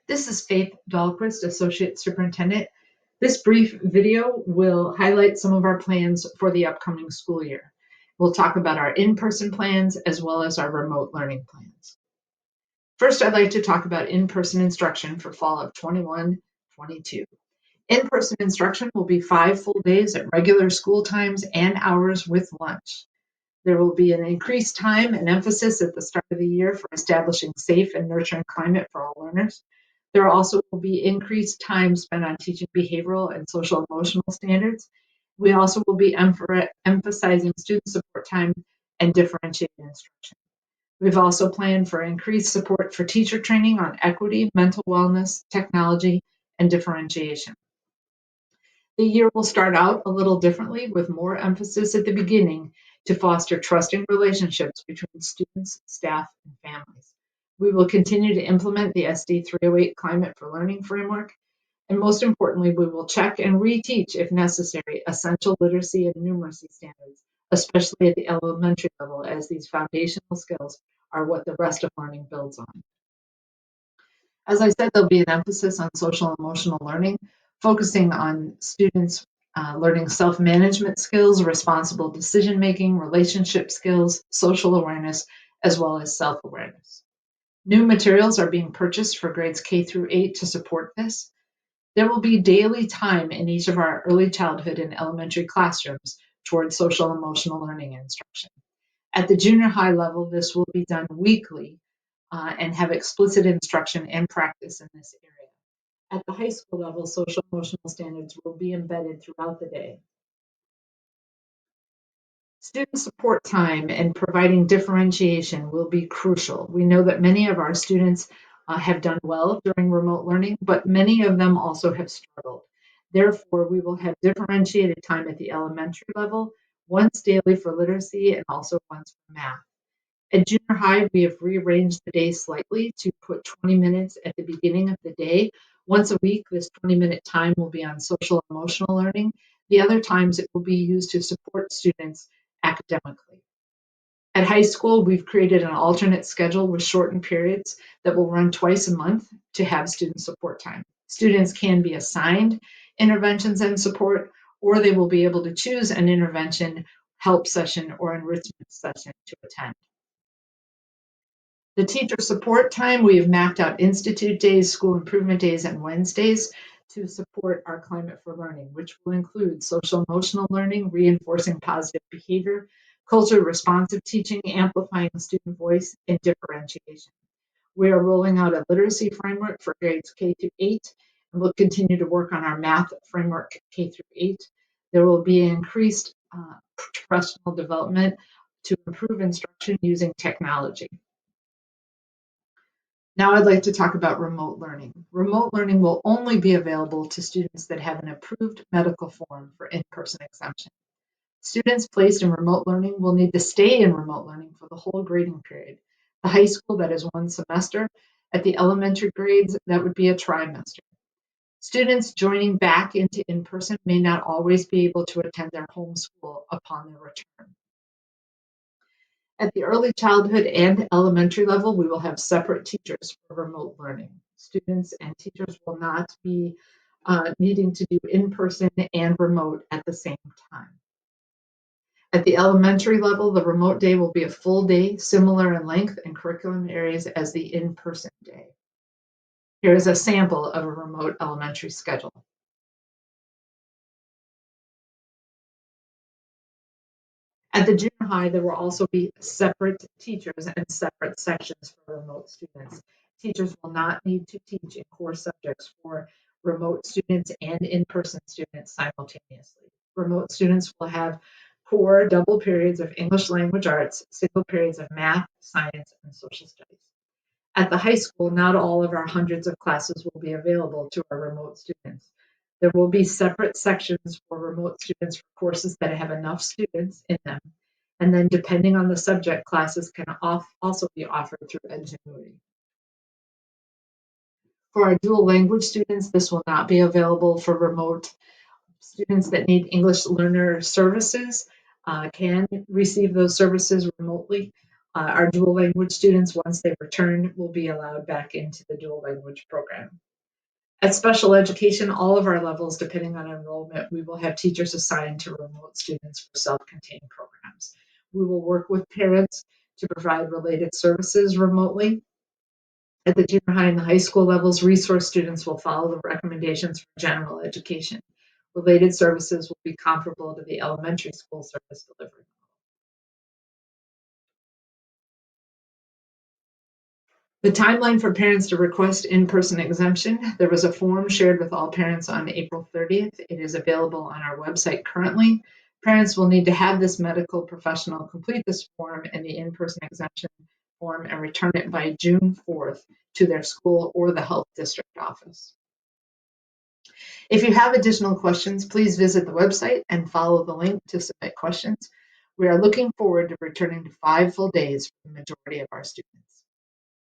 This is Faith Dahlquist, Associate Superintendent. This brief video will highlight some of our plans for the upcoming school year. We'll talk about our in-person plans as well as our remote learning plans. First, I'd like to talk about in-person instruction for fall of 21-22. In-person instruction will be 5 full days at regular school times and hours with lunch. There will be an increased time and emphasis at the start of the year for establishing safe and nurturing climate for all learners. There also will be increased time spent on teaching behavioral and social emotional standards. We also will be emphasizing student support time and differentiated instruction. We've also planned for increased support for teacher training on equity, mental wellness, technology, and differentiation. The year will start out a little differently with more emphasis at the beginning to foster trusting relationships between students, staff, and families. We will continue to implement the SD 308 Climate for Learning framework, and most importantly, we will check and reteach, if necessary, essential literacy and numeracy standards, especially at the elementary level, as these foundational skills are what the rest of learning builds on. As I said, there'll be an emphasis on social and emotional learning, focusing on students learning self-management skills, responsible decision-making, relationship skills, social awareness, as well as self-awareness. New materials are being purchased for grades K through 8 to support this. There will be daily time in each of our early childhood and elementary classrooms towards social and emotional learning and instruction. At the junior high level, this will be done weekly and have explicit instruction and practice in this area. At the high school level, social emotional standards will be embedded throughout the day. Student support time and providing differentiation will be crucial. We know that many of our students have done well during remote learning, but many of them also have struggled. Therefore, we will have differentiated time at the elementary level, once daily for literacy and also once for math. At junior high, we have rearranged the day slightly to put 20 minutes at the beginning of the day. Once a week, this 20-minute time will be on social and emotional learning. The other times it will be used to support students academically. At high school, we've created an alternate schedule with shortened periods that will run twice a month to have student support time. Students can be assigned interventions and support, or they will be able to choose an intervention, help session, or enrichment session to attend. The teacher support time, we have mapped out institute days, school improvement days, and Wednesdays to support our climate for learning, which will include social emotional learning, reinforcing positive behavior, culture responsive teaching, amplifying student voice, and differentiation. We are rolling out a literacy framework for grades K through 8, and we'll continue to work on our math framework K through 8. There will be increased professional development to improve instruction using technology. Now I'd like to talk about remote learning. Remote learning will only be available to students that have an approved medical form for in-person exemption. Students placed in remote learning will need to stay in remote learning for the whole grading period. The high school, that is 1 semester. At the elementary grades, that would be a trimester. Students joining back into in-person may not always be able to attend their home school upon their return. At the early childhood and elementary level, we will have separate teachers for remote learning. Students and teachers will not be needing to do in-person and remote at the same time. At the elementary level, the remote day will be a full day, similar in length and curriculum areas as the in-person day. Here is a sample of a remote elementary schedule. At the junior high, there will also be separate teachers and separate sections for remote students. Teachers will not need to teach in core subjects for remote students and in-person students simultaneously. Remote students will have core double periods of English language arts, single periods of math, science, and social studies. At the high school, not all of our hundreds of classes will be available to our remote students. There will be separate sections for remote students for courses that have enough students in them. And then depending on the subject, classes can also be offered through Edgenuity. For our dual language students, this will not be available for remote. Students that need English learner services can receive those services remotely. Our dual language students, once they return, will be allowed back into the dual language program. At special education, all of our levels, depending on enrollment, we will have teachers assigned to remote students for self-contained programs. We will work with parents to provide related services remotely. At the junior high and the high school levels, resource students will follow the recommendations for general education. Related services will be comparable to the elementary school service delivery. The timeline for parents to request in-person exemption, there was a form shared with all parents on April 30th. It is available on our website currently. Parents will need to have this medical professional complete this form and the in-person exemption form and return it by June 4th to their school or the health district office. If you have additional questions, please visit the website and follow the link to submit questions. We are looking forward to returning to 5 full days for the majority of our students.